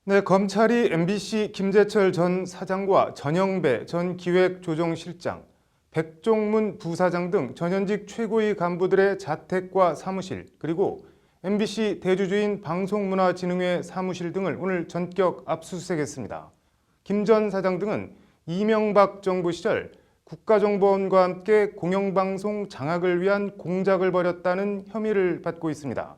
네, 검찰이 MBC 김재철 전 사장과 전영배 전 기획조정실장, 백종문 부사장 등 전현직 최고위 간부들의 자택과 사무실, 그리고 MBC 대주주인 방송문화진흥회 사무실 등을 오늘 전격 압수수색했습니다. 김 전 사장 등은 이명박 정부 시절 국가정보원과 함께 공영방송 장악을 위한 공작을 벌였다는 혐의를 받고 있습니다.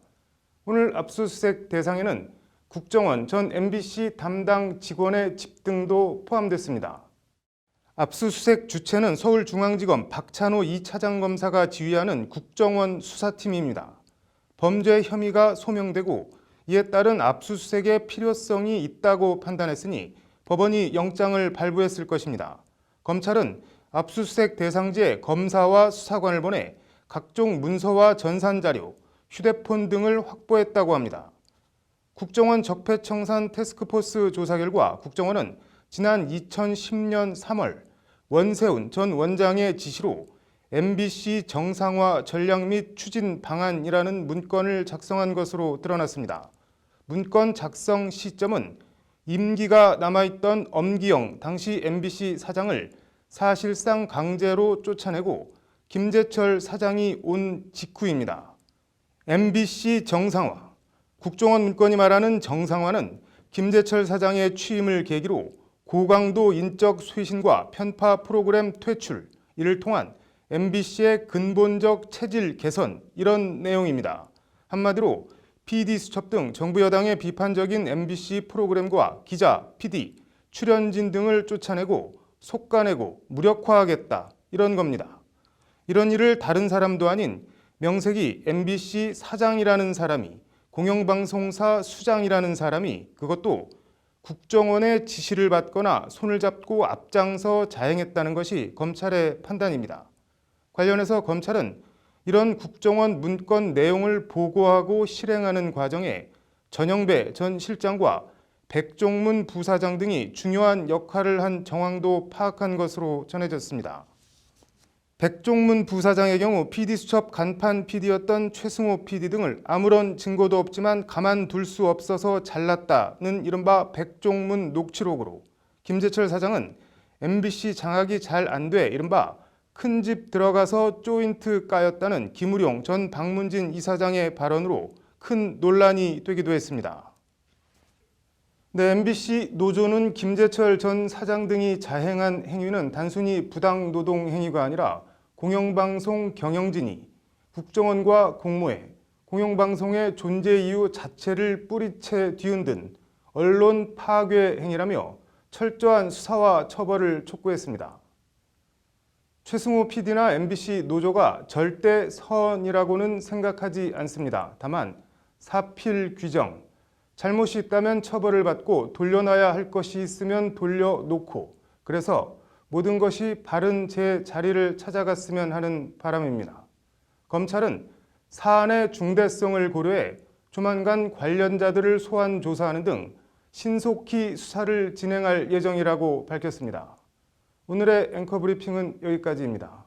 오늘 압수수색 대상에는 국정원 전 MBC 담당 직원의 집 등도 포함됐습니다. 압수수색 주체는 서울중앙지검 박찬호 2차장 검사가 지휘하는 국정원 수사팀입니다. 범죄 혐의가 소명되고 이에 따른 압수수색의 필요성이 있다고 판단했으니 법원이 영장을 발부했을 것입니다. 검찰은 압수수색 대상지에 검사와 수사관을 보내 각종 문서와 전산자료, 휴대폰 등을 확보했다고 합니다. 국정원 적폐청산 태스크포스 조사 결과 국정원은 지난 2010년 3월 원세훈 전 원장의 지시로 MBC 정상화 전략 및 추진 방안이라는 문건을 작성한 것으로 드러났습니다. 문건 작성 시점은 임기가 남아있던 엄기영 당시 MBC 사장을 사실상 강제로 쫓아내고 김재철 사장이 온 직후입니다. MBC 정상화. 국정원 문건이 말하는 정상화는 김재철 사장의 취임을 계기로 고강도 인적 쇄신과 편파 프로그램 퇴출, 이를 통한 MBC의 근본적 체질 개선, 이런 내용입니다. 한마디로 PD수첩 등 정부 여당의 비판적인 MBC 프로그램과 기자, PD, 출연진 등을 쫓아내고 속가내고 무력화하겠다, 이런 겁니다. 이런 일을 다른 사람도 아닌 명색이 MBC 사장이라는 사람이, 공영방송사 수장이라는 사람이, 그것도 국정원의 지시를 받거나 손을 잡고 앞장서 자행했다는 것이 검찰의 판단입니다. 관련해서 검찰은 이런 국정원 문건 내용을 보고하고 실행하는 과정에 전영배 전 실장과 백종문 부사장 등이 중요한 역할을 한 정황도 파악한 것으로 전해졌습니다. 백종문 부사장의 경우 PD수첩 간판 PD였던 최승호 PD 등을 아무런 증거도 없지만 가만둘 수 없어서 잘랐다는 이른바 백종문 녹취록으로, 김재철 사장은 MBC 장악이 잘 안 돼 이른바 큰 집 들어가서 조인트 까였다는 김우룡 전 방문진 이사장의 발언으로 큰 논란이 되기도 했습니다. 네, MBC 노조는 김재철 전 사장 등이 자행한 행위는 단순히 부당 노동 행위가 아니라 공영방송 경영진이 국정원과 공모해 공영방송의 존재 이유 자체를 뿌리채 뒤흔든 언론 파괴 행위라며 철저한 수사와 처벌을 촉구했습니다. 최승호 PD나 MBC 노조가 절대 선이라고는 생각하지 않습니다. 다만 사필 규정, 잘못이 있다면 처벌을 받고 돌려놔야 할 것이 있으면 돌려놓고, 그래서 모든 것이 바른 제 자리를 찾아갔으면 하는 바람입니다. 검찰은 사안의 중대성을 고려해 조만간 관련자들을 소환 조사하는 등 신속히 수사를 진행할 예정이라고 밝혔습니다. 오늘의 앵커 브리핑은 여기까지입니다.